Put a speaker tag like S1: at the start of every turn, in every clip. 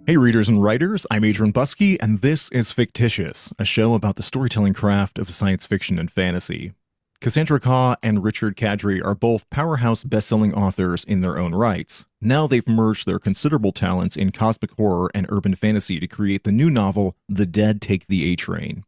S1: Hey readers and writers, I'm Adrian Buskey, and this is Fictitious, a show about the storytelling craft of science fiction and fantasy. Cassandra Khaw and Richard Kadrey are both powerhouse best-selling authors in their own rights. Now they've merged their considerable talents in cosmic horror and urban fantasy to create the new novel, The Dead Take the A-Train.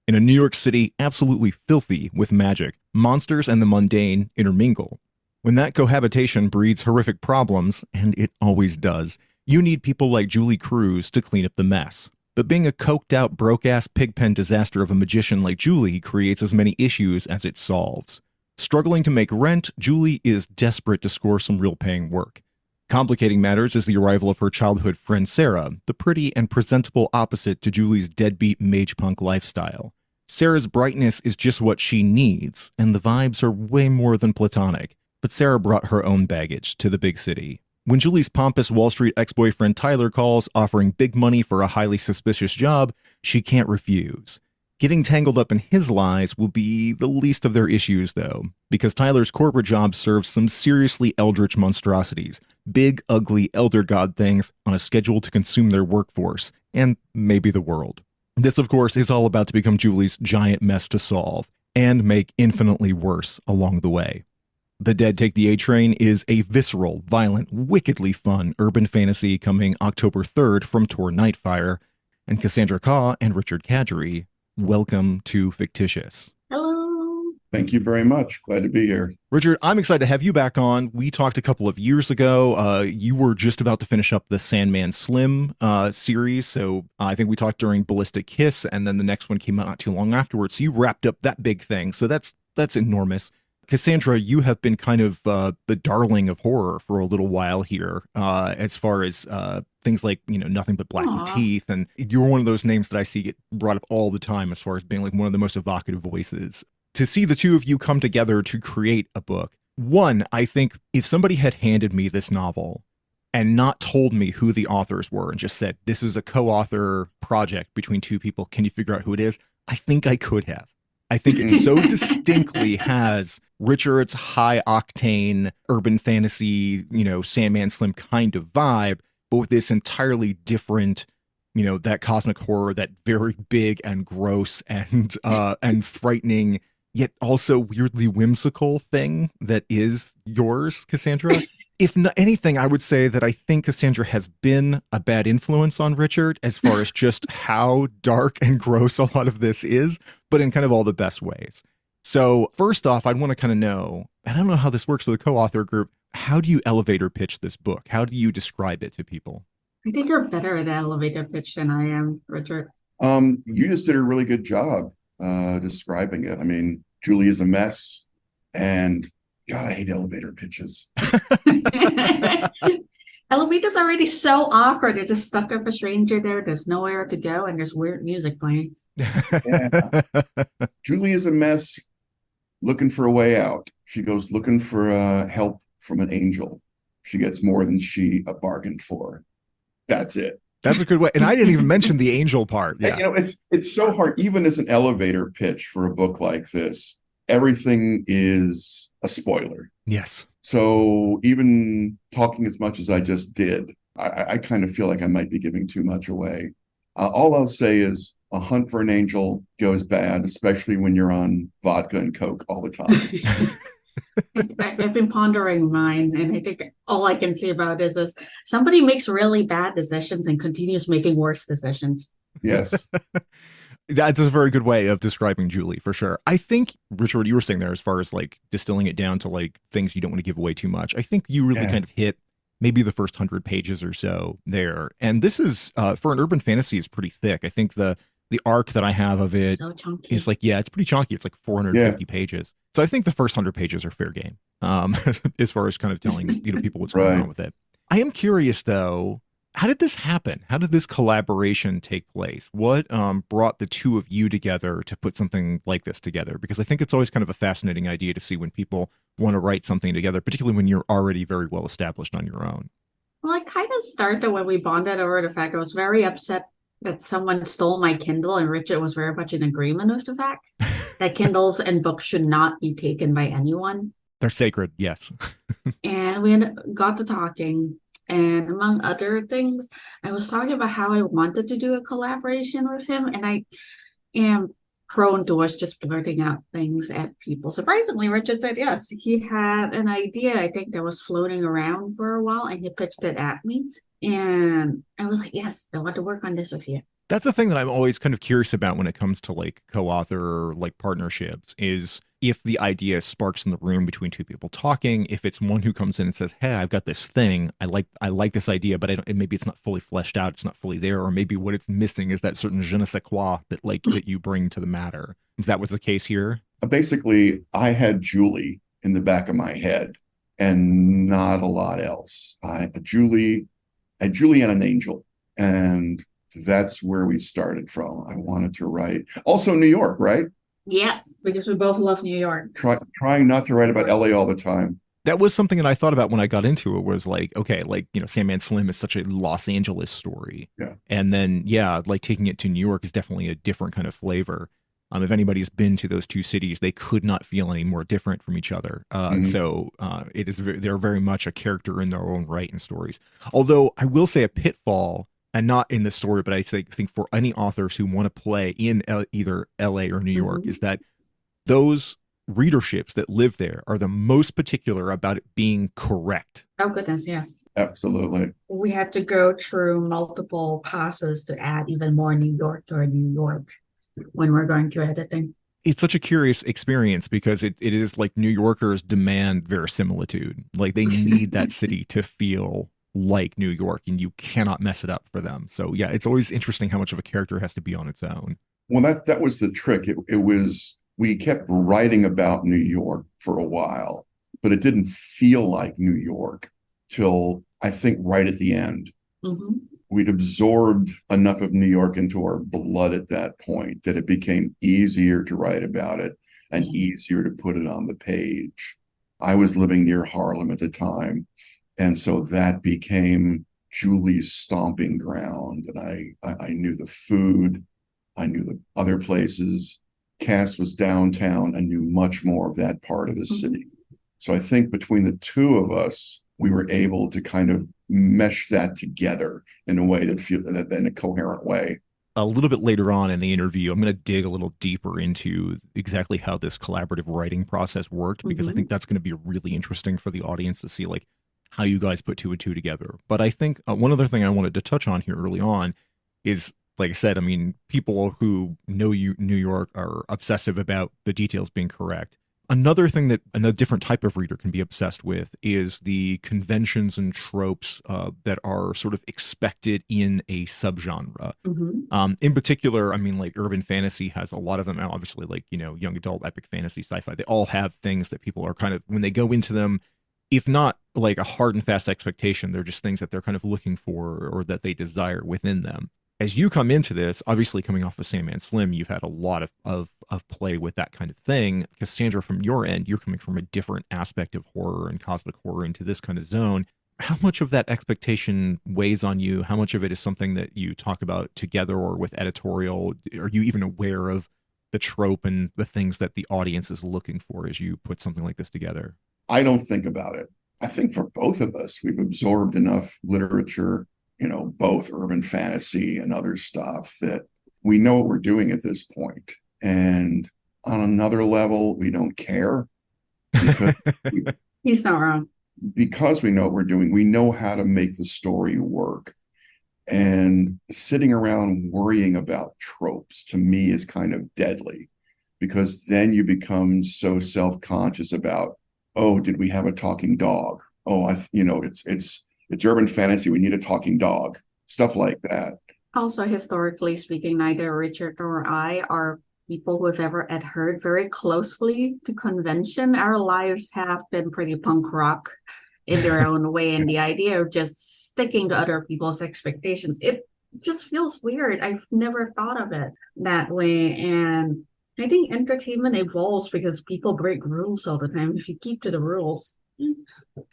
S1: In a New York City absolutely filthy with magic, monsters and the mundane intermingle. When that cohabitation breeds horrific problems, and it always does, you need people like Julie Cruz to clean up the mess. But being a coked-out, broke-ass pigpen disaster of a magician like Julie creates as many issues as it solves. Struggling to make rent, Julie is desperate to score some real paying work. Complicating matters is the arrival of her childhood friend Sarah, the pretty and presentable opposite to Julie's deadbeat mage punk lifestyle. Sarah's brightness is just what she needs, and the vibes are way more than platonic. But Sarah brought her own baggage to the big city. When Julie's pompous Wall Street ex-boyfriend Tyler calls, offering big money for a highly suspicious job, she can't refuse. Getting tangled up in his lies will be the least of their issues, though, because Tyler's corporate job serves some seriously eldritch monstrosities, big, ugly elder god things on a schedule to consume their workforce, and maybe the world. This, of course, is all about to become Julie's giant mess to solve, and make infinitely worse along the way. The Dead Take the A-Train is a visceral, violent, wickedly fun urban fantasy coming October 3rd from Tor Nightfire. And Cassandra Khaw and Richard Kadrey, welcome to Fictitious.
S2: Hello.
S3: Thank you very much. Glad to be here.
S1: Richard, I'm excited to have you back on. We talked a couple of years ago. You were just about to finish up the Sandman Slim series. So I think we talked during Ballistic Kiss, and then the next one came out not too long afterwards. So you wrapped up that big thing. So that's enormous. Cassandra, you have been kind of the darling of horror for a little while here, as far as things like, Nothing But Blackened Teeth. And you're one of those names that I see get brought up all the time as far as being like one of the most evocative voices. To see the two of you come together to create a book, one, I think if somebody had handed me this novel and not told me who the authors were and just said, this is a co-author project between two people, can you figure out who it is? I think I could have. I think it so distinctly has Richard's high-octane urban fantasy, Sandman Slim kind of vibe, but with this entirely different, that cosmic horror, that very big and gross and frightening, yet also weirdly whimsical thing that is yours, Cassandra. If not anything, I would say that I think Cassandra has been a bad influence on Richard as far as just how dark and gross a lot of this is, but in kind of all the best ways. So first off, I'd want to kind of know, and I don't know how this works with a co-author group, how do you elevator pitch this book? How do you describe it to people?
S2: I think you're better at elevator pitch than I am, Richard.
S3: You just did a really good job describing it. I mean, Julie is a mess, and God, I hate elevator pitches.
S2: Elevator's already so awkward. You're just stuck with a stranger there. There's nowhere to go, and there's weird music playing.
S3: Yeah. Julie is a mess looking for a way out. She goes looking for help from an angel. She gets more than she bargained for. That's it.
S1: That's a good way. And I didn't even mention the angel part. Yeah.
S3: It's so hard, even as an elevator pitch for a book like this. Everything is a spoiler.
S1: Yes.
S3: So even talking as much as I just did, I kind of feel like I might be giving too much away. All I'll say is a hunt for an angel goes bad, especially when you're on vodka and Coke all the time.
S2: I've been pondering mine, and I think all I can say about this is somebody makes really bad decisions and continues making worse decisions.
S3: Yes.
S1: That's a very good way of describing Julie, for sure. I think, Richard, what you were saying there, as far as like distilling it down to like things you don't want to give away too much, I think you really kind of hit maybe the first 100 pages or so there. And this is, for an urban fantasy, is pretty thick. I think the arc that I have of it is like, it's pretty chunky. It's like 450 pages. So I think the first 100 pages are fair game, as far as kind of telling people what's going on with it. I am curious, though, how did this happen? How did this collaboration take place? What brought the two of you together to put something like this together? Because I think it's always kind of a fascinating idea to see when people want to write something together, particularly when you're already very well established on your own.
S2: Well, I kind of started when we bonded over the fact I was very upset that someone stole my Kindle, and Richard was very much in agreement with the fact that Kindles and books should not be taken by anyone.
S1: They're sacred, yes.
S2: And we got to talking. And among other things, I was talking about how I wanted to do a collaboration with him, and I am prone towards just blurting out things at people. Surprisingly, Richard said yes. He had an idea, I think, that was floating around for a while, and he pitched it at me. And I was like, yes, I want to work on this with you.
S1: That's the thing that I'm always kind of curious about when it comes to like co-author or like partnerships is if the idea sparks in the room between two people talking, if it's one who comes in and says, "Hey, I've got this thing. I like this idea, but maybe it's not fully fleshed out. It's not fully there, or maybe what it's missing is that certain je ne sais quoi that you bring to the matter." If that was the case here.
S3: Basically, I had Julie in the back of my head and not a lot else. I had Julie and an angel, and that's where we started from. I wanted to write also New York, right?
S2: Yes, because we both love New York.
S3: Trying not to write about LA all the time.
S1: That was something that I thought about when I got into it, was like, okay, like, Sandman Slim is such a Los Angeles story.
S3: Yeah.
S1: And then, yeah, like taking it to New York is definitely a different kind of flavor. If anybody's been to those two cities, they could not feel any more different from each other. So they're very much a character in their own right in stories. Although I will say a pitfall, and not in the story, but I think for any authors who want to play in either LA or New York, is that those readerships that live there are the most particular about it being correct.
S2: Oh, goodness, yes.
S3: Absolutely.
S2: We had to go through multiple passes to add even more New York to our New York when we're going through editing.
S1: It's such a curious experience because it is like New Yorkers demand verisimilitude. Like they need that city to feel like New York, and you cannot mess it up for them. So yeah, it's always interesting how much of a character has to be on its own.
S3: Well, that was the trick. It was, we kept writing about New York for a while, but it didn't feel like New York till I think right at the end. We'd absorbed enough of New York into our blood at that point that it became easier to write about it and easier to put it on the page. I was living near Harlem at the time, and so that became Julie's stomping ground. And I knew the food, I knew the other places. Cass was downtown and knew much more of that part of the city. So I think between the two of us, we were able to kind of mesh that together in a way that in a coherent way.
S1: A little bit later on in the interview, I'm going to dig a little deeper into exactly how this collaborative writing process worked, because I think that's going to be really interesting for the audience to see, like, how you guys put two and two together. But I think one other thing I wanted to touch on here early on is, like I said, I mean, people who know New York are obsessive about the details being correct. Another thing that a different type of reader can be obsessed with is the conventions and tropes that are sort of expected in a subgenre. In particular, I mean, like urban fantasy has a lot of them. Obviously, like, young adult, epic fantasy, sci-fi, they all have things that people are kind of, when they go into them, if not like a hard and fast expectation, they're just things that they're kind of looking for or that they desire within them. As you come into this, obviously coming off of Sandman Slim, you've had a lot of play with that kind of thing. Cassandra, from your end, you're coming from a different aspect of horror and cosmic horror into this kind of zone. How much of that expectation weighs on you? How much of it is something that you talk about together or with editorial? Are you even aware of the trope and the things that the audience is looking for as you put something like this together?
S3: I don't think about it. I think for both of us, we've absorbed enough literature, both urban fantasy and other stuff, that we know what we're doing at this point. And on another level, we don't care. Because
S2: He's not wrong.
S3: Because we know what we're doing, we know how to make the story work. And sitting around worrying about tropes, to me, is kind of deadly, because then you become so self-conscious about, oh, did we have a talking dog? Oh, it's urban fantasy. We need a talking dog. Stuff like that.
S2: Also, historically speaking, neither Richard nor I are people who have ever adhered very closely to convention. Our lives have been pretty punk rock in their own way. And the idea of just sticking to other people's expectations, it just feels weird. I've never thought of it that way. And I think entertainment evolves because people break rules all the time. If you keep to the rules.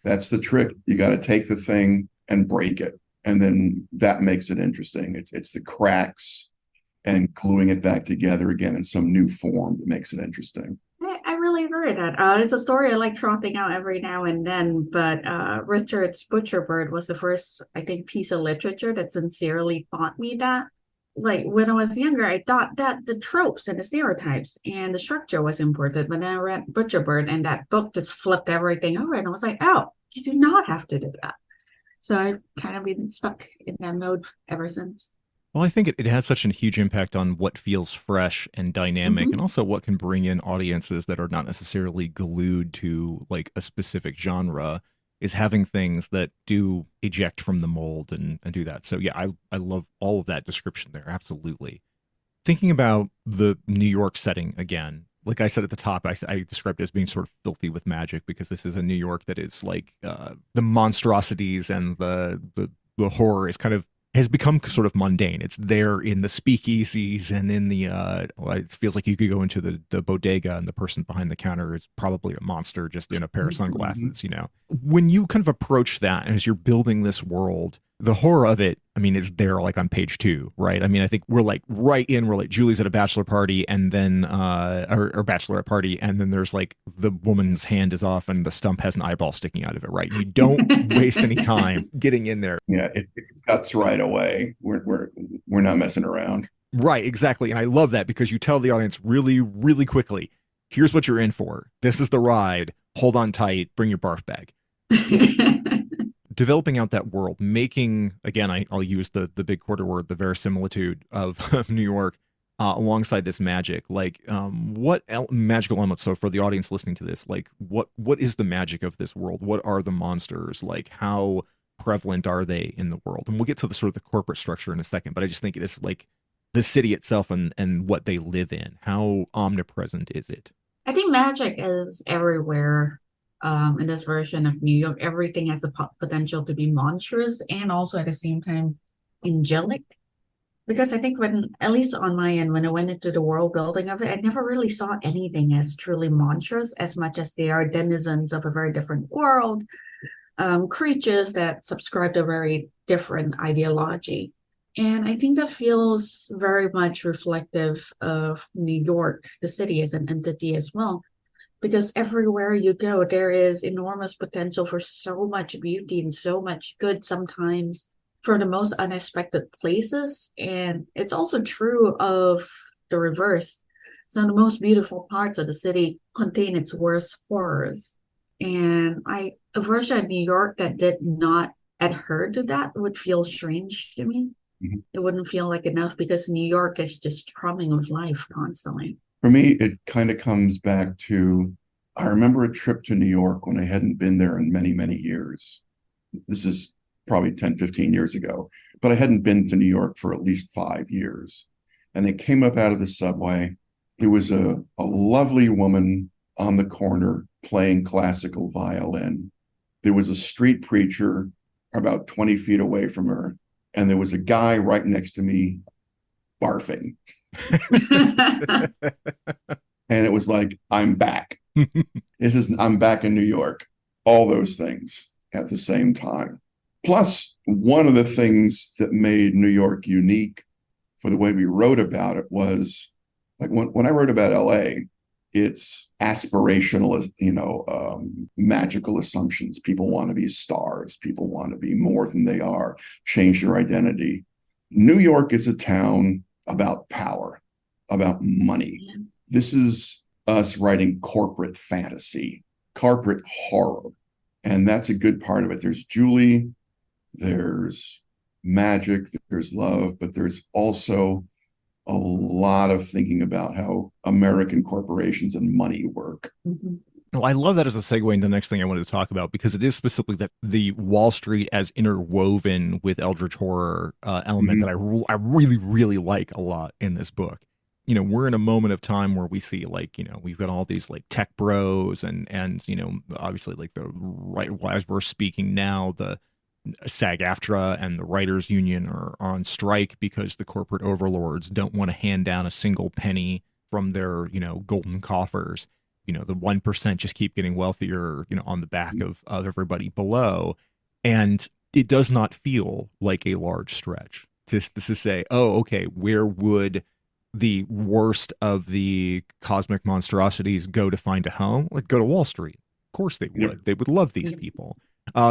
S3: That's the trick. You got to take the thing and break it. And then that makes it interesting. It's the cracks and gluing it back together again in some new form that makes it interesting.
S2: I really really heard that. It's a story I like trotting out every now and then, but Richard's Butcherbird was the first, I think, piece of literature that sincerely taught me that. Like when I was younger, I thought that the tropes and the stereotypes and the structure was important, but then I read Butcherbird and that book just flipped everything over, and I was like, oh, you do not have to do that. So I've kind of been stuck in that mode ever since.
S1: Well, I think it has such a huge impact on what feels fresh and dynamic, and
S2: Hmm.
S1: also what can bring in audiences that are not necessarily glued to like a specific genre, is having things that do eject from the mold and do that. So yeah, I love all of that description there. Absolutely. Thinking about the New York setting again, like I said at the top, I described it as being sort of filthy with magic because this is a New York that is like the monstrosities and the horror is kind of has become sort of mundane. It's there in the speakeasies and in the well, it feels like you could go into the bodega and the person behind the counter is probably a monster just in a pair of
S3: Mhm.
S1: sunglasses, you know. When you kind of approach that and as you're building this world, the horror of it, I mean, is there like on page 2, right? I mean, I think we're like we're like Julie's at a bachelor party and then or bachelorette party, and then there's like the woman's hand is off and the stump has an eyeball sticking out of it, right? You don't waste any time getting in there.
S3: Yeah, it cuts right away. We're not messing around.
S1: Right, exactly. And I love that because you tell the audience really, really quickly, here's what you're in for. This is the ride. Hold on tight. Bring your barf bag. Developing out that world, making, again, I'll use the big quarter word, the verisimilitude of New York alongside this magic. Like, magical elements? So for the audience listening to this, like, what is the magic of this world? What are the monsters? Like, how prevalent are they in the world? And we'll get to the sort of the corporate structure in a second, but I just think it is like the city itself and what they live in. How omnipresent is it?
S2: I think magic is everywhere. In this version of New York, everything has the potential to be monstrous and also at the same time angelic. Because I think when, at least on my end, when I went into the world building of it, I never really saw anything as truly monstrous as much as they are denizens of a very different world, creatures that subscribe to a very different ideology. And I think that feels very much reflective of New York, the city as an entity as well. Because everywhere you go, there is enormous potential for so much beauty and so much good, sometimes for the most unexpected places. And it's also true of the reverse. Some of the most beautiful parts of the city contain its worst horrors. And a version of New York that did not adhere to that would feel strange to me.
S3: Mhm.
S2: It wouldn't feel like enough because New York is just thrumming with life constantly.
S3: For me, it kind of comes back to I remember a trip to New York when I hadn't been there in many, many years. This is probably 10, 15 years ago, but I hadn't been to New York for at least 5 years. And I came up out of the subway. There was a lovely woman on the corner playing classical violin. There was a street preacher about 20 feet away from her. And there was a guy right next to me barfing. And it was like, I'm back. I'm back in New York. All those things at the same time. Plus, one of the things that made New York unique for the way we wrote about it was like when I wrote about LA, it's aspirational, magical assumptions. People want to be stars. People want to be more than they are, change their identity. New York is a town about power, about money.
S2: Yeah.
S3: This is us writing corporate fantasy, corporate horror. And that's a good part of it. There's Julie, there's magic, there's love, but there's also a lot of thinking about how American corporations and money work.
S2: Mm-hmm.
S1: Well, I love that as a segue into the next thing I wanted to talk about because it is specifically that the Wall Street as interwoven with Eldritch horror element that I really, really like a lot in this book. You know, we're in a moment of time where we see like, you know, we've got all these like tech bros and you know, obviously like the right as we're speaking now, the SAG-AFTRA and the writers union are on strike because the corporate overlords don't want to hand down a single penny from their, you know, golden coffers. You know, the 1% just keep getting wealthier, you know, on the back of everybody below. And it does not feel like a large stretch to say, oh, okay, where would the worst of the cosmic monstrosities go to find a home, like go to Wall Street. Of course they would.
S3: Yep.
S1: They would love these
S2: Yep.
S1: people.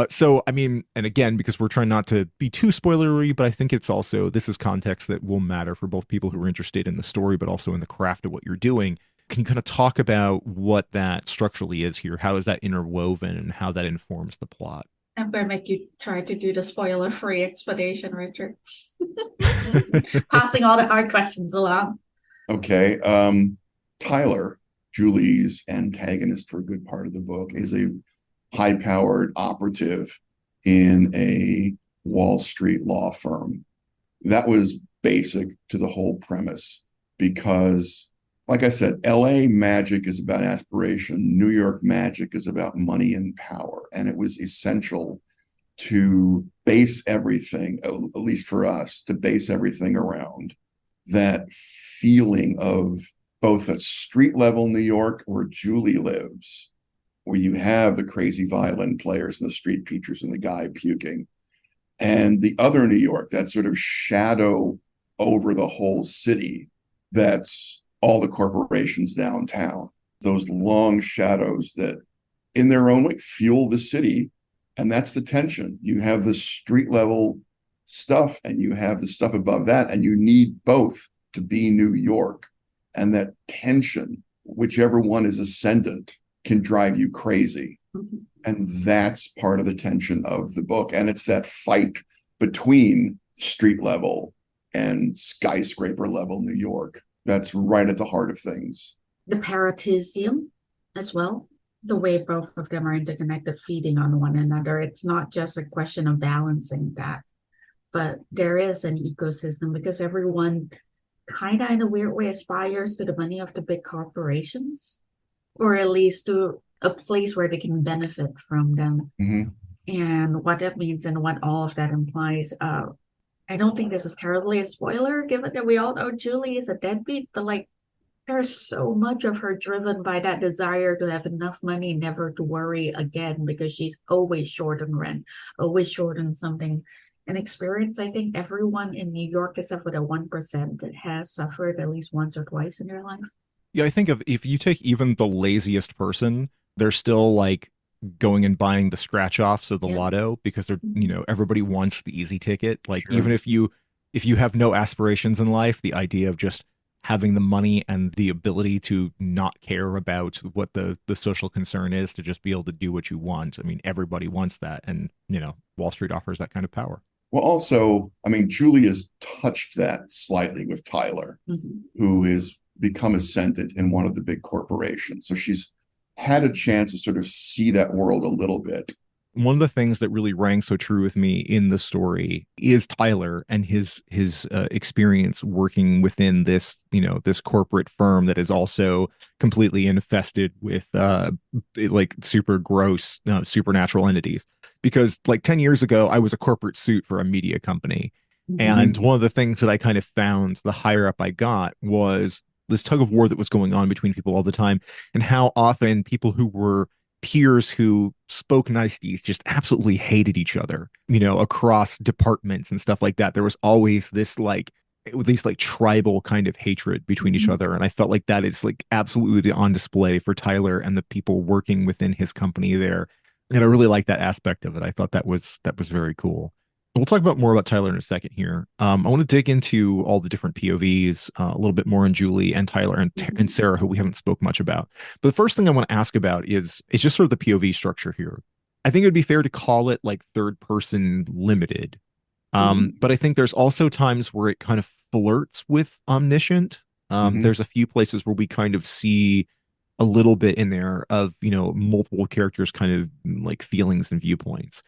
S1: So, I mean, and again, because we're trying not to be too spoilery, but I think it's also, this is context that will matter for both people who are interested in the story, but also in the craft of what you're doing. Can you kind of talk about what that structurally is here? How is that interwoven and how that informs the plot?
S2: I'm going to make you try to do the spoiler-free explanation, Richard. Passing all the hard questions along.
S3: Okay. Tyler, Julie's antagonist for a good part of the book, is a high-powered operative in a Wall Street law firm. That was basic to the whole premise because, like I said, LA magic is about aspiration. New York magic is about money and power. And it was essential to base everything, at least for us, to base everything around that feeling of both a street level New York where Julie lives, where you have the crazy violin players and the street preachers and the guy puking, and the other New York, that sort of shadow over the whole city, that's all the corporations downtown, those long shadows that in their own way fuel the city. And that's the tension. You have the street level stuff and you have the stuff above that, and you need both to be New York. And that tension, whichever one is ascendant, can drive you crazy.
S2: Mm-hmm.
S3: And that's part of the tension of the book. And it's that fight between street level and skyscraper level New York. That's right at the heart of things.
S2: The paratizium as well. The way both of them are interconnected, feeding on one another. It's not just a question of balancing that, but there is an ecosystem because everyone kind of in a weird way aspires to the money of the big corporations, or at least to a place where they can benefit from them.
S3: Mm-hmm.
S2: And what that means and what all of that implies. I don't think this is terribly a spoiler, given that we all know Julie is a deadbeat, but like there's so much of her driven by that desire to have enough money, never to worry again, because she's always short on rent, always short on something. An experience I think everyone in New York, except for the 1%, that has suffered at least once or twice in their life.
S1: Yeah, I think if you take even the laziest person, they're still like going and buying the scratch offs of the lotto because they're, everybody wants the easy ticket. Like
S3: Sure.
S1: even if you have no aspirations in life, the idea of just having the money and the ability to not care about what the social concern is, to just be able to do what you want. I mean, everybody wants that. And, Wall Street offers that kind of power.
S3: Well, also, I mean, Julie has touched that slightly with Tyler,
S2: Mm-hmm.
S3: who has become ascendant in one of the big corporations. So she's had a chance to sort of see that world a little bit.
S1: One of the things that really rang so true with me in the story is Tyler and his experience working within this, this corporate firm that is also completely infested with like super gross supernatural entities. Because like 10 years ago, I was a corporate suit for a media company.
S2: Mm-hmm.
S1: And one of the things that I kind of found the higher up I got was this tug of war that was going on between people all the time, and how often people who were peers who spoke niceties just absolutely hated each other, across departments and stuff like that. There was always this like tribal kind of hatred between each other. And I felt like that is like absolutely on display for Tyler and the people working within his company there. And I really like that aspect of it. I thought that was very cool. We'll talk about more about Tyler in a second here. I want to dig into all the different POVs, a little bit more on Julie and Tyler and Sarah, who we haven't spoke much about. But the first thing I want to ask about is just sort of the POV structure here. I think it would be fair to call it like third person limited. But I think there's also times where it kind of flirts with omniscient. There's a few places where we kind of see a little bit in there of, multiple characters kind of like feelings and viewpoints.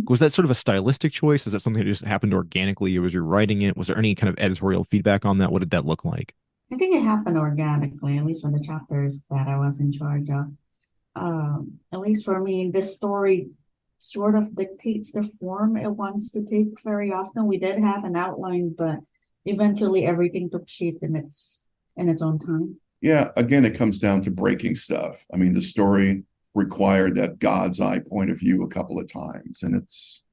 S1: Was that sort of a stylistic choice? Is that something that just happened organically as you're writing it? Was there any kind of editorial feedback on that? What did that look like?
S2: I think it happened organically, at least for the chapters that I was in charge of. At least for me, this story sort of dictates the form it wants to take very often. We did have an outline, but eventually everything took shape in its own time.
S3: Yeah, again, it comes down to breaking stuff. I mean, the story required that God's eye point of view a couple of times. And it's,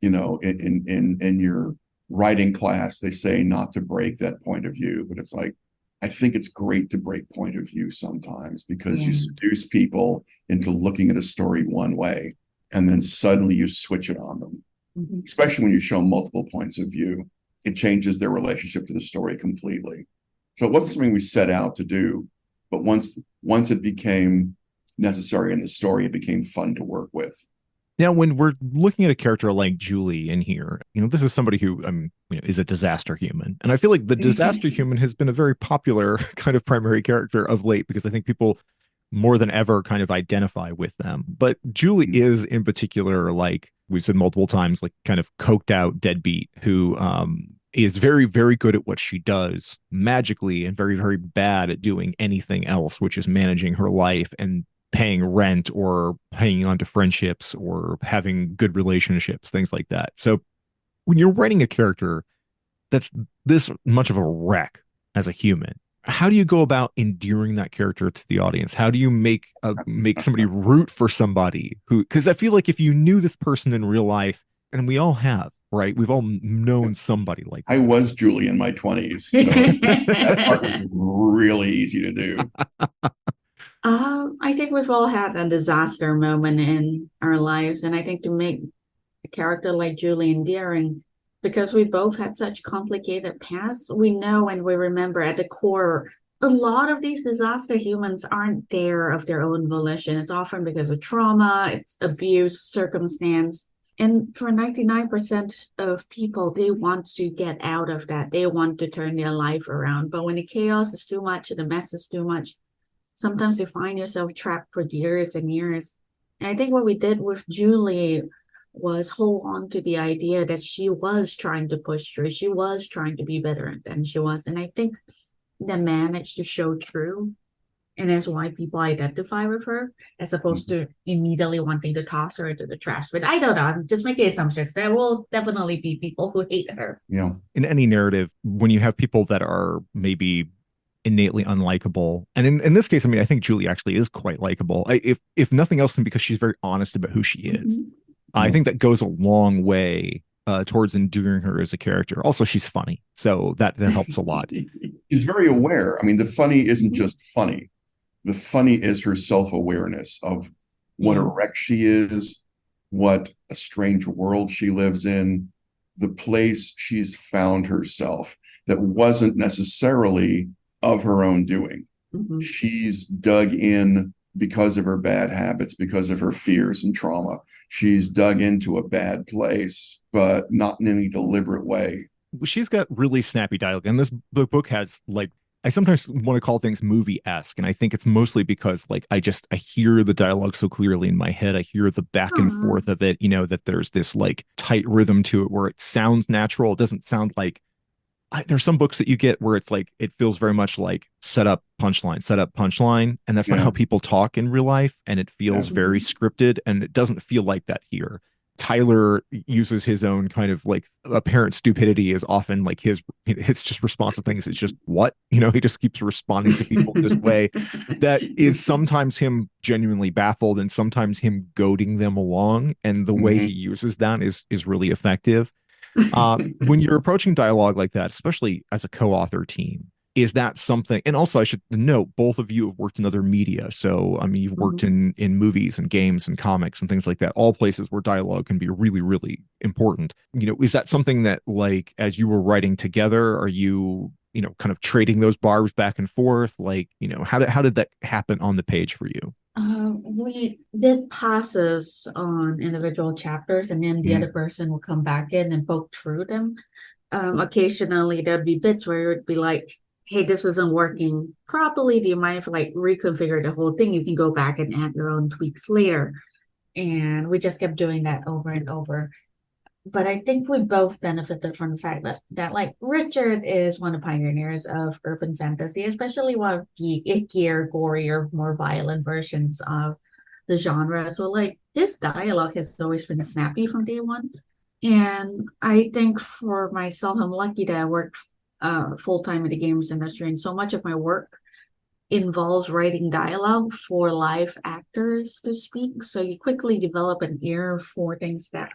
S3: in your writing class, they say not to break that point of view, but it's like, I think it's great to break point of view sometimes because you
S2: Yeah.
S3: seduce people into looking at a story one way and then suddenly you switch it on them,
S2: Mhm.
S3: especially when you show multiple points of view. It changes their relationship to the story completely. So it wasn't something we set out to do, but once it became necessary in the story, it became fun to work with.
S1: Now, when we're looking at a character like Julie in here, this is somebody who is a disaster human. And I feel like the disaster human has been a very popular kind of primary character of late because I think people more than ever kind of identify with them. But Julie is in particular, like we've said multiple times, like kind of coked out deadbeat who is very, very good at what she does magically and very, very bad at doing anything else, which is managing her life and paying rent or hanging on to friendships or having good relationships, things like that. So when you're writing a character that's this much of a wreck as a human, how do you go about endearing that character to the audience? How do you make somebody root for somebody who, because I feel like if you knew this person in real life, and we all have, right? We've all known somebody like
S3: I
S1: that.
S3: was Julie in my 20s, so that part was really easy to do.
S2: I think we've all had a disaster moment in our lives, and I think to make a character like Julie endearing, because we both had such complicated pasts, we know and we remember at the core, a lot of these disaster humans aren't there of their own volition. It's often because of trauma, it's abuse, circumstance. And for 99% of people, they want to get out of that. They want to turn their life around. But when the chaos is too much, the mess is too much, sometimes you find yourself trapped for years and years. And I think what we did with Julie was hold on to the idea that she was trying to push through. She was trying to be better than she was. And I think that managed to show true. And that's why people identify with her, as opposed to immediately wanting to toss her into the trash. But I don't know. I'm just making assumptions. There will definitely be people who hate her.
S3: Yeah.
S1: In any narrative, when you have people that are maybe innately unlikable. And in this case, I mean, I think Julie actually is quite likable. If nothing else, than because she's very honest about who she is.
S2: Mhm.
S1: I think that goes a long way towards endearing her as a character. Also, she's funny, so that helps a lot.
S3: She's very aware. I mean, the funny isn't just funny. The funny is her self-awareness of what a wreck she is, what a strange world she lives in, the place she's found herself that wasn't necessarily of her own doing.
S2: Mhm.
S3: She's dug in because of her bad habits, because of her fears and trauma. She's dug into a bad place, but not in any deliberate way.
S1: She's got really snappy dialogue, and the book has like I sometimes want to call things movie-esque, and I think it's mostly because like I hear the dialogue so clearly in my head. I hear the back and forth of it, that there's this like tight rhythm to it where it sounds natural. It doesn't sound like there's some books that you get where it's like it feels very much like set up punchline, and that's not how people talk in real life, and it feels very scripted, and it doesn't feel like that here. Tyler uses his own kind of like apparent stupidity as often like his just response to things is just what he just keeps responding to people this way that is sometimes him genuinely baffled and sometimes him goading them along, and the way he uses that is really effective. When you're approaching dialogue like that, especially as a co-author team, is that something? And also, I should note, both of you have worked in other media. So, I mean, you've worked in movies and games and comics and things like that, all places where dialogue can be really, really important. Is that something that, like, as you were writing together, are you, kind of trading those barbs back and forth? Like, how did that happen on the page for you?
S2: We did passes on individual chapters, and then the other person will come back in and poke through them. Occasionally, there'd be bits where it'd be like, hey, this isn't working properly. Do you mind if I like reconfigure the whole thing? You can go back and add your own tweaks later. And we just kept doing that over and over. But I think we both benefited from the fact that like Richard is one of the pioneers of urban fantasy, especially one of the ickier, gorier, more violent versions of the genre. So like his dialogue has always been snappy from day one. And I think for myself, I'm lucky that I worked full-time in the games industry, and so much of my work involves writing dialogue for live actors to speak. So you quickly develop an ear for things that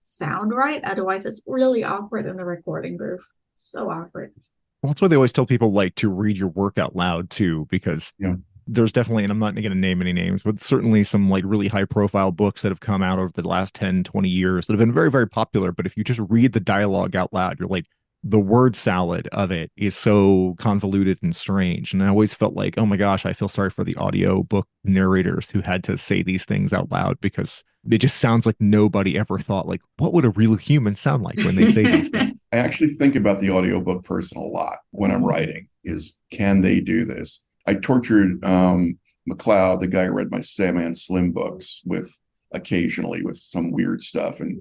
S2: sound right. Otherwise, it's really awkward in the recording booth. So awkward.
S1: Well, that's why they always tell people like to read your work out loud too, because
S3: Yeah.
S1: there's definitely, and I'm not going to name any names, but certainly some like really high profile books that have come out over the last 10, 20 years that have been very, very popular. But if you just read the dialogue out loud, you're like, the word salad of it is so convoluted and strange. And I always felt like, oh my gosh, I feel sorry for the audio book narrators who had to say these things out loud because it just sounds like nobody ever thought, like, what would a real human sound like when they say these things?
S3: I actually think about the audiobook person a lot when I'm writing is can they do this? I tortured McLeod, the guy who read my Sandman Slim books with occasionally with some weird stuff and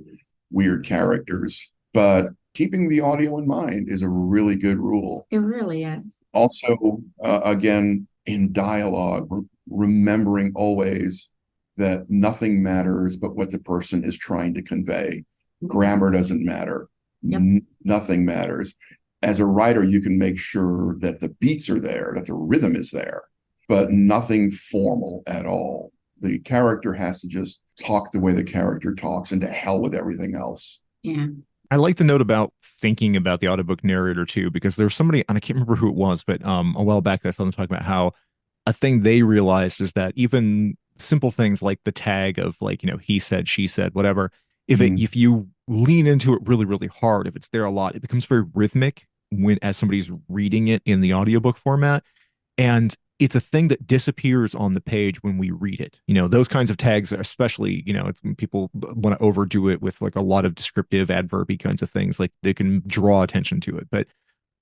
S3: weird characters. But keeping the audio in mind is a really good rule.
S2: It really is.
S3: Also, again, in dialogue, remembering always that nothing matters but what the person is trying to convey. Grammar doesn't matter.
S2: Yep.
S3: Nothing matters. As a writer, you can make sure that the beats are there, that the rhythm is there, but nothing formal at all. The character has to just talk the way the character talks, and to hell with everything else.
S2: Yeah.
S1: I like the note about thinking about the audiobook narrator too, because there's somebody, and I can't remember who it was, but a while back I saw them talking about how a thing they realized is that even simple things like the tag of like, he said, she said, whatever, if you lean into it really, really hard, if it's there a lot, it becomes very rhythmic when as somebody's reading it in the audiobook format. And it's a thing that disappears on the page when we read it. Those kinds of tags, especially, it's when people want to overdo it with like a lot of descriptive adverby kinds of things, like they can draw attention to it. But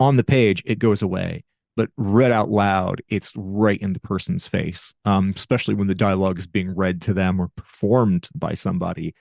S1: on the page, it goes away. But read out loud, it's right in the person's face, especially when the dialogue is being read to them or performed by somebody.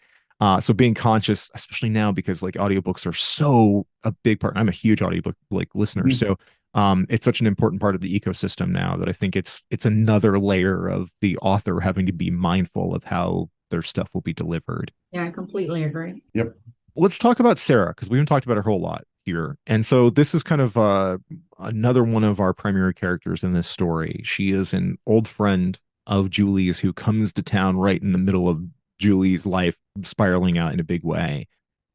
S1: So being conscious, especially now, because like audiobooks are so a big part. I'm a huge audiobook like listener. So it's such an important part of the ecosystem now that I think it's another layer of the author having to be mindful of how their stuff will be delivered.
S2: Yeah, I completely agree.
S3: Yep.
S1: Let's talk about Sarah, because we haven't talked about her whole lot here. And so this is kind of another one of our primary characters in this story. She is an old friend of Julie's who comes to town right in the middle of Julie's life spiraling out in a big way.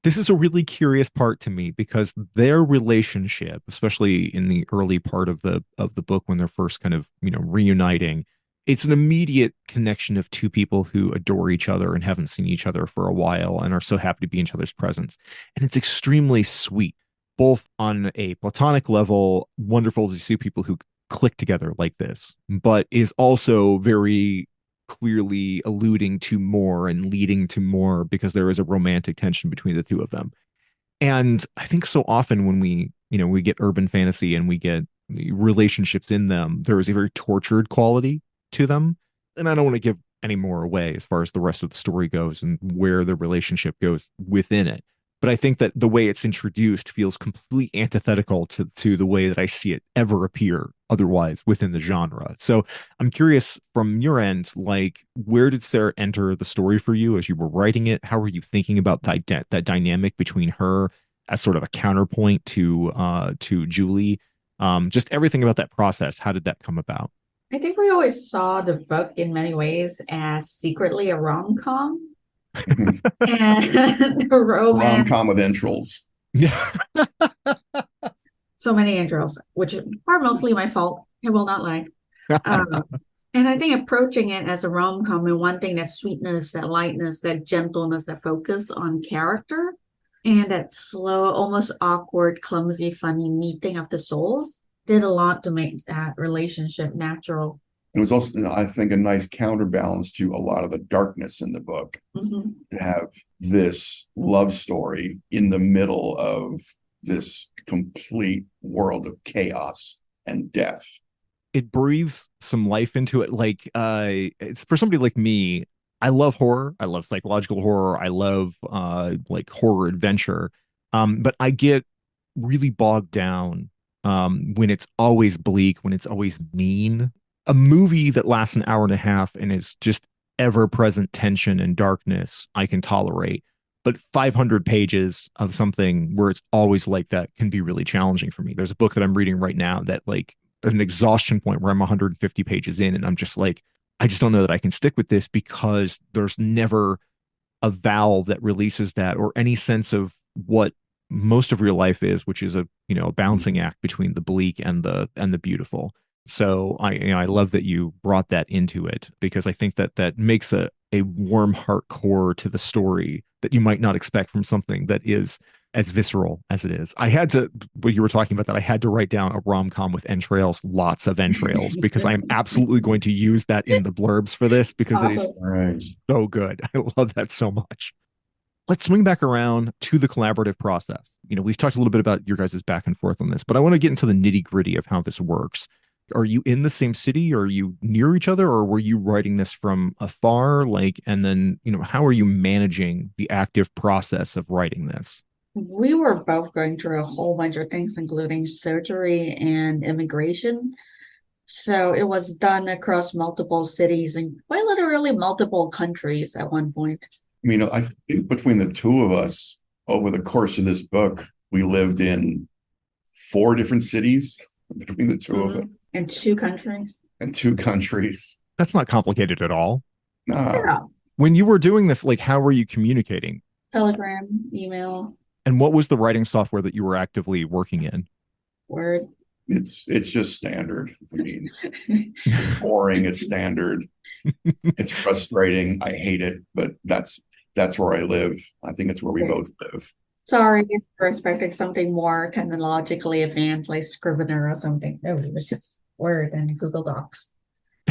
S1: This is a really curious part to me because their relationship, especially in the early part of the book when they're first kind of, reuniting, it's an immediate connection of two people who adore each other and haven't seen each other for a while and are so happy to be in each other's presence. And it's extremely sweet, both on a platonic level, wonderful to see people who click together like this, but is also very clearly alluding to more and leading to more because there is a romantic tension between the two of them. And I think so often when we get urban fantasy and we get relationships in them, there is a very tortured quality to them. And I don't want to give any more away as far as the rest of the story goes and where the relationship goes within it. But I think that the way it's introduced feels completely antithetical to the way that I see it ever appear otherwise within the genre. So I'm curious from your end, like, where did Sarah enter the story for you as you were writing it? How were you thinking about that dynamic between her as sort of a counterpoint to Julie? Just everything about that process. How did that come about?
S2: I think we always saw the book in many ways as secretly a rom-com. And the romance.
S3: Rom-com with entrails.
S1: Yeah.
S2: So many entrails, which are mostly my fault. I will not lie. And I think approaching it as a rom-com and wanting that sweetness, that lightness, that gentleness, that focus on character, and that slow, almost awkward, clumsy, funny meeting of the souls did a lot to make that relationship natural.
S3: It was also, I think, a nice counterbalance to a lot of the darkness in the book.
S2: Mm-hmm.
S3: To have this love story in the middle of this complete world of chaos and death.
S1: It breathes some life into it. Like, it's for somebody like me, I love horror. I love psychological horror. I love like horror adventure. But I get really bogged down when it's always bleak, when it's always mean. A movie that lasts an hour and a half and is just ever-present tension and darkness, I can tolerate. But 500 pages of something where it's always like that can be really challenging for me. There's a book that I'm reading right now that, like, at an exhaustion point where I'm 150 pages in and I'm just like, I just don't know that I can stick with this because there's never a valve that releases that or any sense of what most of real life is, which is a a balancing act between the bleak and the beautiful. So I love that you brought that into it, because I think that makes a warm heart core to the story that you might not expect from something that is as visceral as it is. I had to, when you were talking about that, I had to write down a rom-com with entrails, lots of entrails, because I'm absolutely going to use that in the blurbs for this, because it is so good. I love that so much. Let's swing back around to the collaborative process. We've talked a little bit about your guys' back and forth on this, but I want to get into the nitty gritty of how this works. Are you in the same city? Are you near each other? Or were you writing this from afar? And then, how are you managing the active process of writing this?
S2: We were both going through a whole bunch of things, including surgery and immigration. So it was done across multiple cities and quite literally multiple countries at one point.
S3: I think between the two of us, over the course of this book, we lived in 4 different cities between the two of us.
S2: And 2 countries.
S3: And 2 countries.
S1: That's not complicated at all.
S3: Nah.
S2: Yeah.
S1: When you were doing this, how were you communicating?
S2: Telegram, email.
S1: And what was the writing software that you were actively working in?
S2: Word.
S3: It's just standard. Boring. It's standard. It's frustrating. I hate it, but that's where I live. I think it's where we both live.
S2: Sorry if you're expecting something more technologically advanced, like Scrivener or something. No, it was just Word and Google Docs.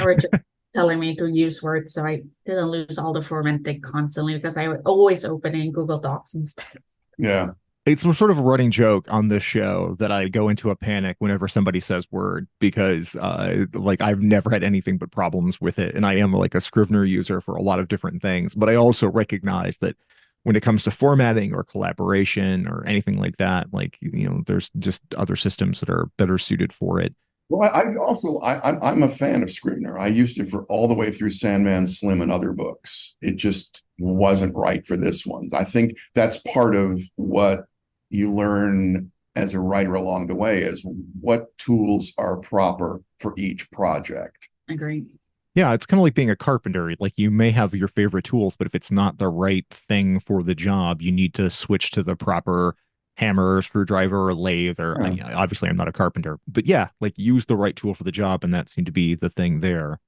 S2: Richard telling me to use Word, so I didn't lose all the formatting constantly, because I would always open in Google Docs instead.
S3: Yeah.
S1: It's sort of a running joke on this show that I go into a panic whenever somebody says Word, because I've never had anything but problems with it. And I am a Scrivener user for a lot of different things. But I also recognize that when it comes to formatting or collaboration or anything like that, there's just other systems that are better suited for it.
S3: Well, I'm a fan of Scrivener. I used it for all the way through Sandman Slim and other books. It just wasn't right for this one. I think that's part of what you learn as a writer along the way, is what tools are proper for each project.
S2: Agreed.
S1: Yeah, it's kind of like being a carpenter. You may have your favorite tools, but if it's not the right thing for the job, you need to switch to the proper hammer, screwdriver, or lathe. Or obviously, I'm not a carpenter, but yeah, use the right tool for the job, and that seemed to be the thing there.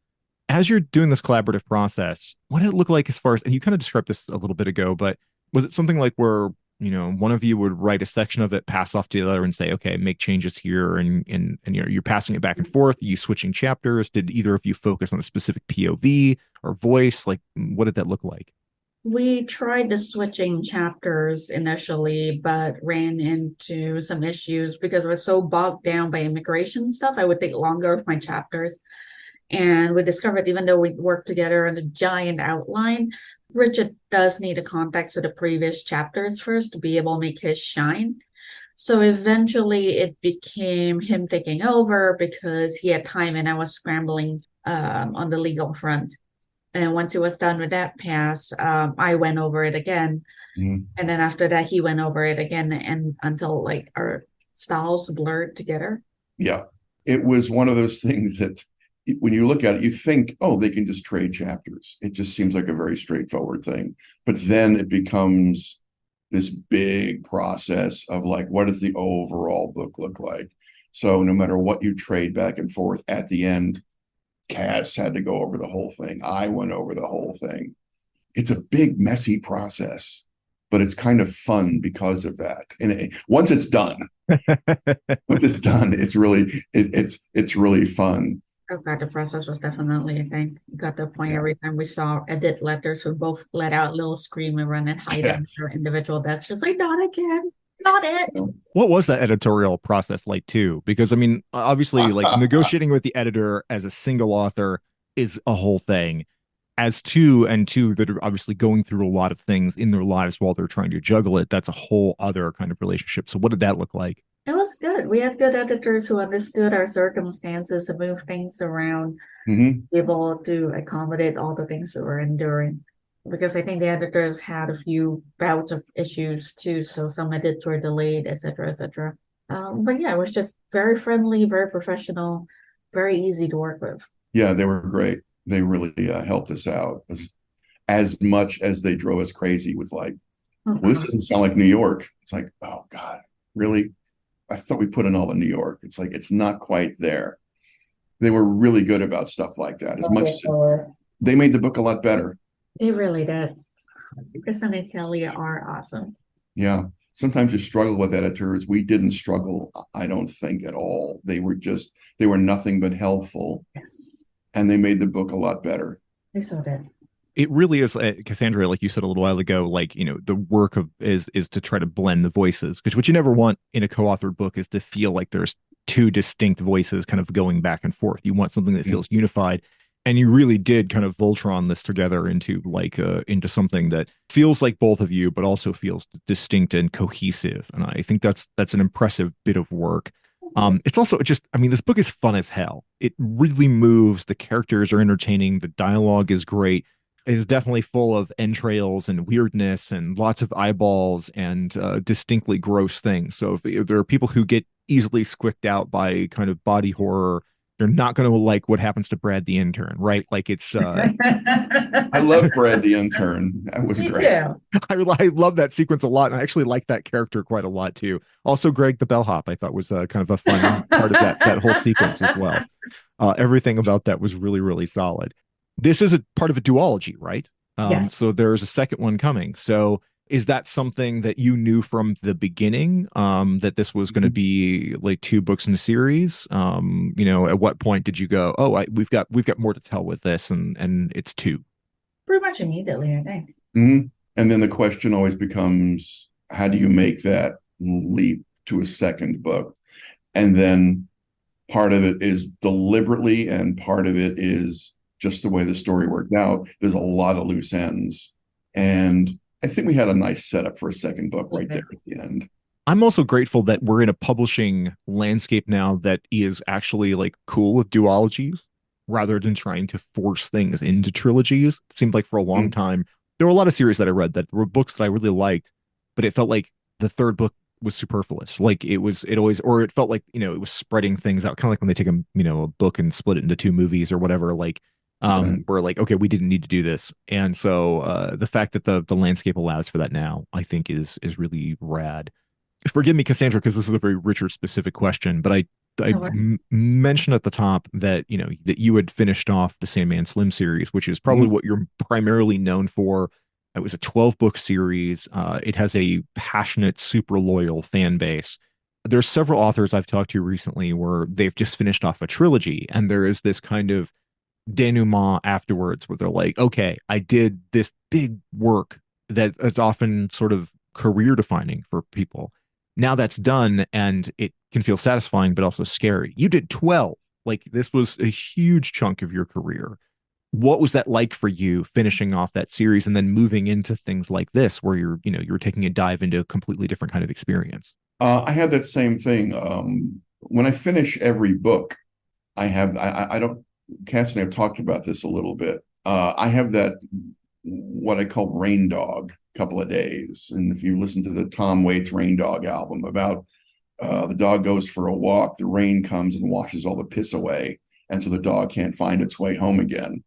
S1: As you're doing this collaborative process, what did it look like as far as, and you kind of described this a little bit ago, but was it something where one of you would write a section of it, pass off to the other, and say, okay, make changes here, and you're passing it back and forth, you switching chapters? Did either of you focus on a specific POV or voice? What did that look like?
S2: We tried the switching chapters initially, but ran into some issues because I was so bogged down by immigration stuff. I would take longer with my chapters. And we discovered, even though we worked together on a giant outline, Richard does need a context of the previous chapters first to be able to make his shine. So eventually it became him taking over because he had time and I was scrambling on the legal front. And once he was done with that pass, I went over it again. And then after that, he went over it again, and until our styles blurred together.
S3: Yeah. It was one of those things that when you look at it, you think, oh, they can just trade chapters. It just seems like a very straightforward thing. But then it becomes this big process of what does the overall book look like? So no matter what you trade back and forth, at the end, Cass had to go over the whole thing. I went over the whole thing. It's a big, messy process, but it's kind of fun because of that. And once it's done, it's really fun.
S2: Oh God, the process was definitely a thing. Got to the point every time we saw edit letters, we both let out a little scream and run and hide under individual desks. Just not again. Not it.
S1: What was that editorial process like too? Because obviously negotiating with the editor as a single author is a whole thing. As two that are obviously going through a lot of things in their lives while they're trying to juggle it, that's a whole other kind of relationship. So what did that look like?
S2: It was good. We had good editors who understood our circumstances to move things around, able to accommodate all the things we were enduring. Because I think the editors had a few bouts of issues too, so some edits were delayed, etc., etc. But yeah, it was just very friendly, very professional, very easy to work with.
S3: Yeah, they were great. They really helped us out as much as they drove us crazy with well, this doesn't sound like New York. It's oh God, really? I thought we put in all of New York. It's like it's not quite there. They were really good about stuff like that. As much as they made the book a lot better.
S2: They really did. Chris and Kelly are awesome.
S3: Yeah. Sometimes you struggle with editors. We didn't struggle, I don't think, at all. They were nothing but helpful.
S2: Yes.
S3: And they made the book a lot better.
S2: They so did.
S1: It really is, Cassandra, like you said a little while ago, like, the work of is to try to blend the voices, because what you never want in a co-authored book is to feel like there's two distinct voices kind of going back and forth. You want something that feels unified. And you really did kind of Voltron this together into into something that feels like both of you, but also feels distinct and cohesive. And I think that's an impressive bit of work. It's also just, I mean, this book is fun as hell. It really moves. The characters are entertaining. The dialogue is great. It is definitely full of entrails and weirdness and lots of eyeballs and distinctly gross things. So if there are people who get easily squicked out by kind of body horror, they're not going to like what happens to Brad the intern, right? Like it's.
S3: I love Brad the intern. That was great.
S1: I love that sequence a lot, and I actually like that character quite a lot too. Also, Greg the bellhop, I thought was kind of a fun part of that whole sequence as well. Everything about that was really, really solid. This is a part of a duology, right?
S2: Yes.
S1: So there's a second one coming. So is that something that you knew from the beginning, that this was going to be like 2 books in a series? At what point did you go, oh, we've got more to tell with this, and it's 2?
S2: Pretty much immediately, I think.
S3: Mm-hmm. And then the question always becomes, how do you make that leap to a second book? And then part of it is deliberately, and part of it is just the way the story worked out. There's a lot of loose ends. And I think we had a nice setup for a second book right there at the end.
S1: I'm also grateful that we're in a publishing landscape now that is actually like cool with duologies rather than trying to force things into trilogies. It seemed like for a long time, there were a lot of series that I read that were books that I really liked, but it felt like the third book was superfluous. Like it felt like, it was spreading things out, kind of like when they take a book and split it into 2 movies or whatever, like, we're like, okay, we didn't need to do this. And so the fact that the landscape allows for that now, I think is really rad. Forgive me, Cassandra, because this is a very Richard specific question, but I mentioned at the top that that you had finished off the Sandman Slim series, which is probably what you're primarily known for. It was a 12-book series. It has a passionate, super loyal fan base. There's several authors I've talked to recently where they've just finished off a trilogy, and there is this kind of denouement afterwards where they're like, okay, I did this big work that is often sort of career defining for people. Now that's done, and it can feel satisfying but also scary. You did 12. Like, this was a huge chunk of your career. What was that like for you, finishing off that series and then moving into things like this where you're taking a dive into a completely different kind of experience?
S3: I had that same thing. When I finish every book, I don't, Cass and I have talked about this a little bit. I have that, what I call rain dog, couple of days. And if you listen to the Tom Waits Rain Dog album, about the dog goes for a walk, the rain comes and washes all the piss away, and so the dog can't find its way home again.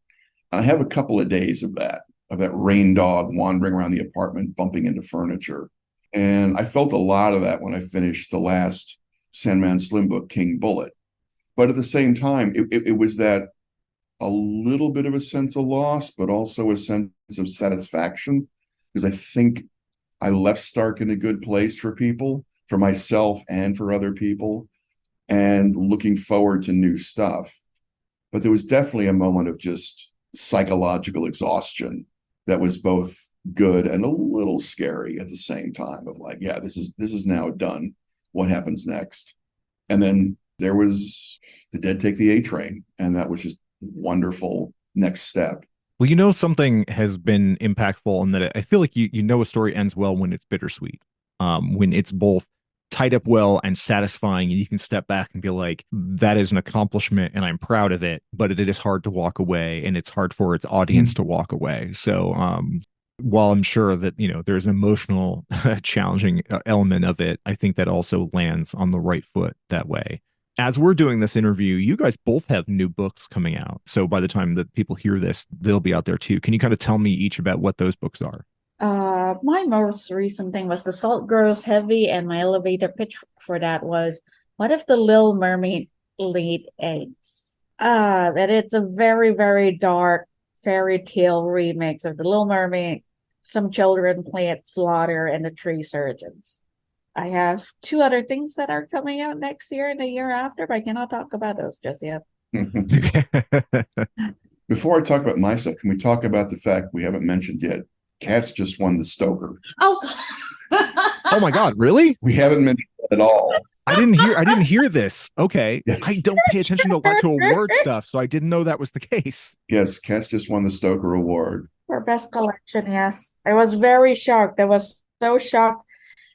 S3: And I have a couple of days of that rain dog wandering around the apartment, bumping into furniture. And I felt a lot of that when I finished the last Sandman Slim book, King Bullet. But at the same time, it was that a little bit of a sense of loss, but also a sense of satisfaction, because I think I left Stark in a good place for people, for myself and for other people, and looking forward to new stuff. But there was definitely a moment of just psychological exhaustion that was both good and a little scary at the same time, of like, yeah, this is now done. What happens next? And then there was The Dead Take the A Train, and that was just wonderful next step.
S1: Well, something has been impactful in that I feel like a story ends well when it's bittersweet, when it's both tied up well and satisfying, and you can step back and be like, that is an accomplishment and I'm proud of it, but it is hard to walk away, and it's hard for its audience to walk away. So while I'm sure that there's an emotional challenging element of it, I think that also lands on the right foot that way. As we're doing this interview, you guys both have new books coming out. So by the time that people hear this, they'll be out there too. Can you kind of tell me each about what those books are?
S2: My most recent thing was The Salt Grows Heavy, and my elevator pitch for that was, what if the Little Mermaid laid eggs? That it's a very, very dark fairy tale remix of The Little Mermaid, some children play at slaughter, and the tree surgeons. I have two other things that are coming out next year and the year after, but I cannot talk about those just yet.
S3: Before I talk about my stuff, can we talk about the fact we haven't mentioned yet? Cass just won the Stoker.
S2: Oh,
S1: Oh my God, really?
S3: We haven't mentioned that at all.
S1: I didn't hear this. Okay.
S3: Yes.
S1: I don't pay attention to a lot to award stuff, so I didn't know that was the case.
S3: Yes, Cass just won the Stoker Award.
S2: for best collection, yes. I was very shocked. I was so shocked.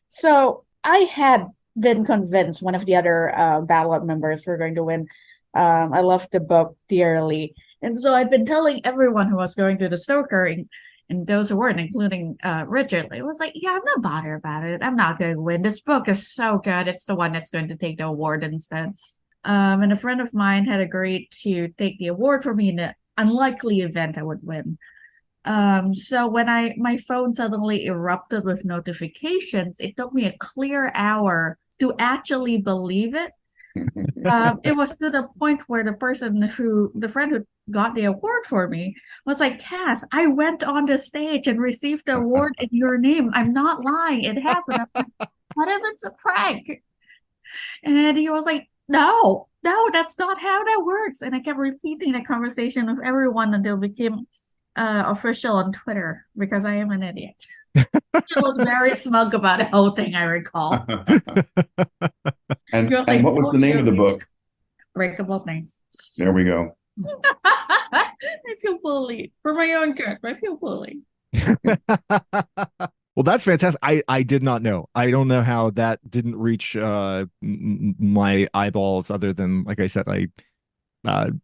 S2: So I had been convinced one of the other ballot members were going to win. I loved the book dearly. And so I'd been telling everyone who was going to the Stoker and those who weren't, including Richard, it was like, yeah, I'm not bothered about it. I'm not going to win. This book is so good. It's the one that's going to take the award instead. And a friend of mine had agreed to take the award for me in the unlikely event I would win. So when my phone suddenly erupted with notifications, it took me a clear hour to actually believe it. It was to the point where the friend who got the award for me was like, Cass, I went on the stage and received the award in your name. I'm not lying. It happened. I'm like, what if it's a prank? And he was like, no, that's not how that works. And I kept repeating the conversation with everyone until it became official on Twitter because I am an idiot. I was very smug about the whole thing, I recall.
S3: And what was the name of the book?
S2: Breakable Things.
S3: There we go.
S2: I feel bullied. For my own good, I feel bullied.
S1: Well, that's fantastic. I did not know. I don't know how that didn't reach my eyeballs, other than, like I said,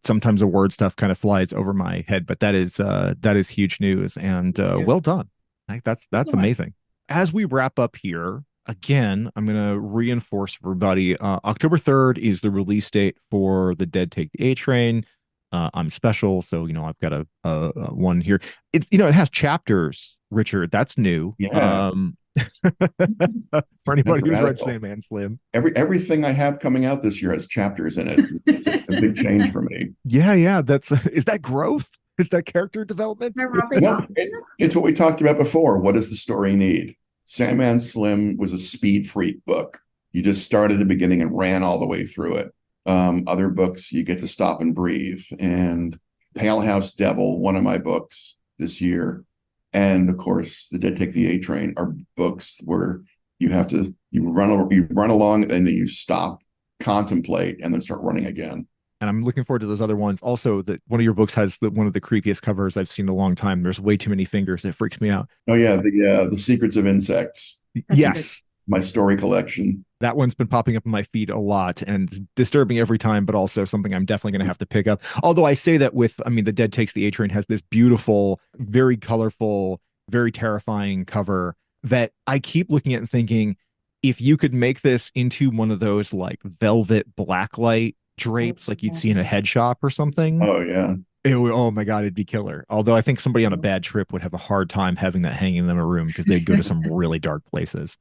S1: sometimes the word stuff kind of flies over my head, but that is huge news, and well done. That's amazing. As we wrap up here, again, I'm going to reinforce for everybody, October 3rd is the release date for The Dead Take the A Train. I'm special, so I've got a one here. It's it has chapters, Richard. That's new.
S3: Yeah.
S1: For anybody who's read Sandman Slim,
S3: everything I have coming out this year has chapters in it. It's a big change for me.
S1: Yeah. Is that growth? Is that character development?
S3: No, it's what we talked about before. What does the story need? Sandman Slim was a speed freak book. You just started at the beginning and ran all the way through it. Other books, you get to stop and breathe. And Palehouse Devil, one of my books this year, and of course, The Dead Take the A Train are books where you run along and then you stop, contemplate, and then start running again.
S1: And I'm looking forward to those other ones. Also, that one of your books has one of the creepiest covers I've seen in a long time. There's way too many fingers. It freaks me out.
S3: Oh yeah, the Secrets of Insects.
S1: Yes.
S3: My story collection.
S1: That one's been popping up in my feed a lot and disturbing every time, but also something I'm definitely going to have to pick up. Although I say that The Dead Takes the A Train has this beautiful, very colorful, very terrifying cover that I keep looking at and thinking, if you could make this into one of those like velvet blacklight drapes like you'd see in a head shop or something.
S3: Oh yeah.
S1: Oh my God, it'd be killer. Although I think somebody on a bad trip would have a hard time having that hanging in them a room because they'd go to some really dark places.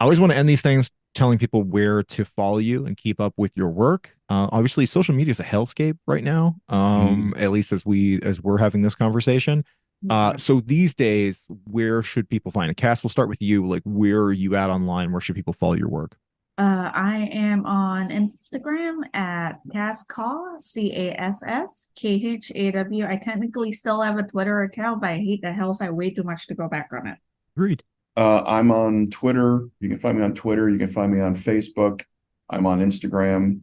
S1: I always want to end these things telling people where to follow you and keep up with your work. Obviously, social media is a hellscape right now, at least as we're having this conversation. So these days, where should people find it? Cass, we'll start with you. Like, where are you at online? Where should people follow your work?
S2: I am on Instagram at Cass Khaw, CASSKHAW. I technically still have a Twitter account, but I hate the hell way too much to go back on it.
S1: Agreed.
S3: I'm on Twitter. You can find me on Twitter. You can find me on Facebook. I'm on Instagram.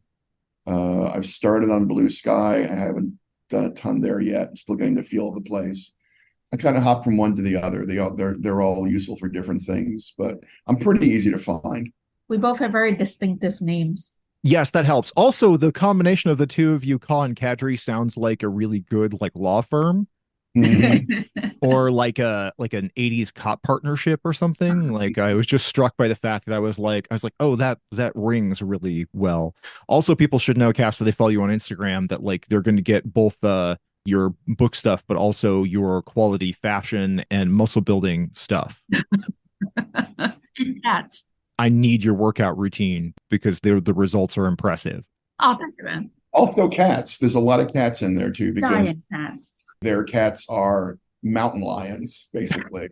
S3: I've started on Blue Sky. I haven't done a ton there yet. I'm still getting the feel of the place. I kind of hop from one to the other. They're all useful for different things, but I'm pretty easy to find.
S2: We both have very distinctive names.
S1: Yes, that helps. Also, the combination of the two of you, Khaw and Kadrey, sounds like a really good law firm. Or like an 80s cop partnership or something. Like, I was just struck by the fact that I was like, oh, that rings really well. Also, people should know, Cass, if they follow you on Instagram, that like they're going to get both your book stuff, but also your quality fashion and muscle building stuff.
S2: Cats.
S1: I need your workout routine because the results are impressive.
S2: Oh, thank you, man.
S3: Also cats. There's a lot of cats in there too, because
S2: Giant cats.
S3: their cats are mountain lions, basically.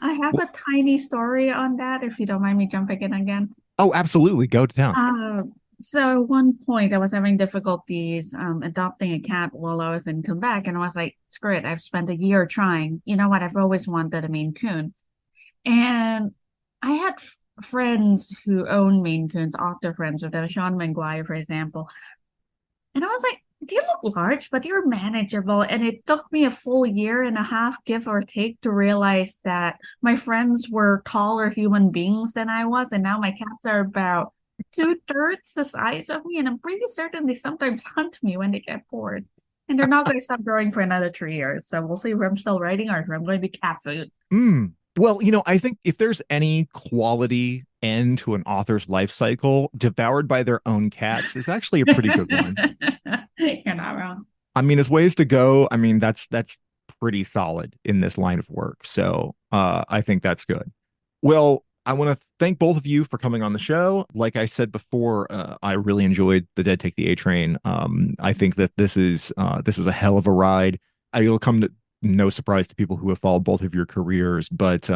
S2: I have a tiny story on that, if you don't mind me jumping in again.
S1: Oh, absolutely. Go to town.
S2: So at one point I was having difficulties adopting a cat while I was in Quebec, and I was like, screw it, I've spent a year trying. You know what? I've always wanted a Maine Coon. And I had friends who own Maine Coons, author friends with them, Sean Maguire, for example. And I was like, they look large, but they're manageable. And it took me a full year and a half, give or take, to realize that my friends were taller human beings than I was. And now my cats are about 2/3 the size of me. And I'm pretty certain they sometimes hunt me when they get bored. And they're not going to stop growing for another 3 years. So we'll see if I'm still writing or if I'm going to be cat food.
S1: Well, you know, I think if there's any quality end to an author's life cycle, devoured by their own cats is actually a pretty good one.
S2: You're not wrong.
S1: I mean, as ways to go, I mean, that's pretty solid in this line of work. So I think that's good. Well, I want to thank both of you for coming on the show. Like I said before, I really enjoyed The Dead Take the A Train. I think that this is a hell of a ride. It'll come to no surprise to people who have followed both of your careers, but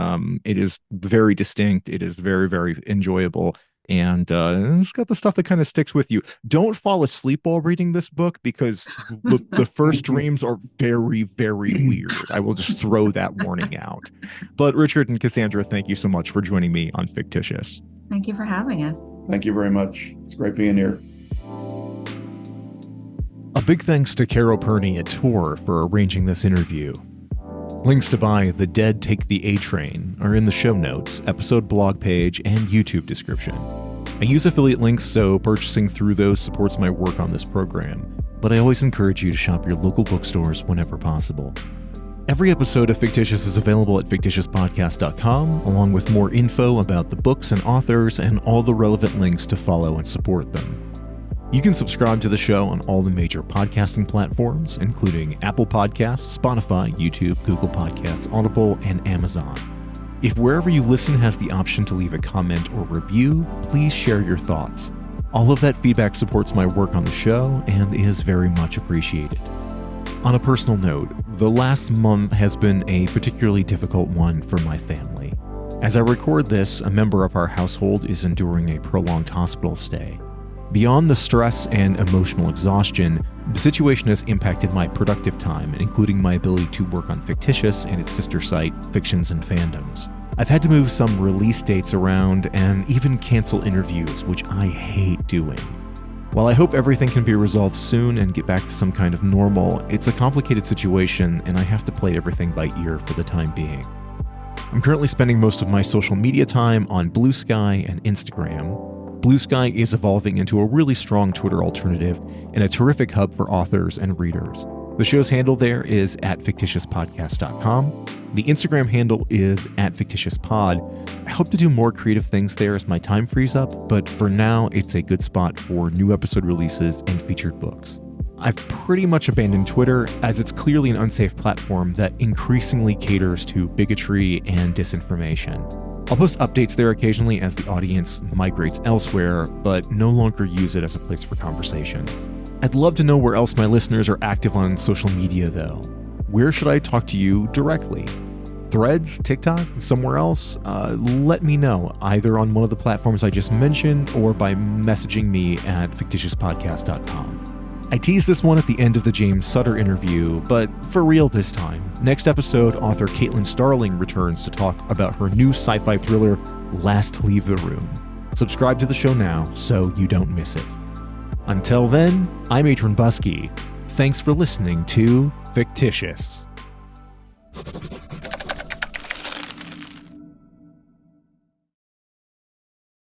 S1: it is very distinct. It is very, very enjoyable. And it's got the stuff that kind of sticks with you. Don't fall asleep while reading this book, because the first dreams are very, very weird. I will just throw that warning out. But Richard and Cassandra, thank you so much for joining me on Fictitious.
S2: Thank you for having us.
S3: Thank you very much. It's great being here.
S1: A big thanks to Carol Perney at Tor for arranging this interview. Links to buy The Dead Take the A Train are in the show notes, episode blog page, and YouTube description. I use affiliate links, so purchasing through those supports my work on this program, but I always encourage you to shop your local bookstores whenever possible. Every episode of Fictitious is available at fictitiouspodcast.com, along with more info about the books and authors and all the relevant links to follow and support them. You can subscribe to the show on all the major podcasting platforms, including Apple Podcasts, Spotify, YouTube, Google Podcasts, Audible, and Amazon. If wherever you listen has the option to leave a comment or review, please share your thoughts. All of that feedback supports my work on the show and is very much appreciated. On a personal note, the last month has been a particularly difficult one for my family. As I record this, a member of our household is enduring a prolonged hospital stay. Beyond the stress and emotional exhaustion, the situation has impacted my productive time, including my ability to work on Fictitious and its sister site, Fictions and Fandoms. I've had to move some release dates around and even cancel interviews, which I hate doing. While I hope everything can be resolved soon and get back to some kind of normal, it's a complicated situation and I have to play everything by ear for the time being. I'm currently spending most of my social media time on Blue Sky and Instagram. Blue Sky is evolving into a really strong Twitter alternative and a terrific hub for authors and readers. The show's handle there is @fictitiouspodcast.com. The Instagram handle is @fictitiouspod. I hope to do more creative things there as my time frees up, but for now, it's a good spot for new episode releases and featured books. I've pretty much abandoned Twitter, as it's clearly an unsafe platform that increasingly caters to bigotry and disinformation. I'll post updates there occasionally as the audience migrates elsewhere, but no longer use it as a place for conversations. I'd love to know where else my listeners are active on social media, though. Where should I talk to you directly? Threads, TikTok, somewhere else? Let me know, either on one of the platforms I just mentioned or by messaging me at fictitiouspodcast.com. I teased this one at the end of the James Sutter interview, but for real this time. Next episode, author Caitlin Starling returns to talk about her new sci-fi thriller, Last to Leave the Room. Subscribe to the show now so you don't miss it. Until then, I'm Adrian Buskey. Thanks for listening to Fictitious.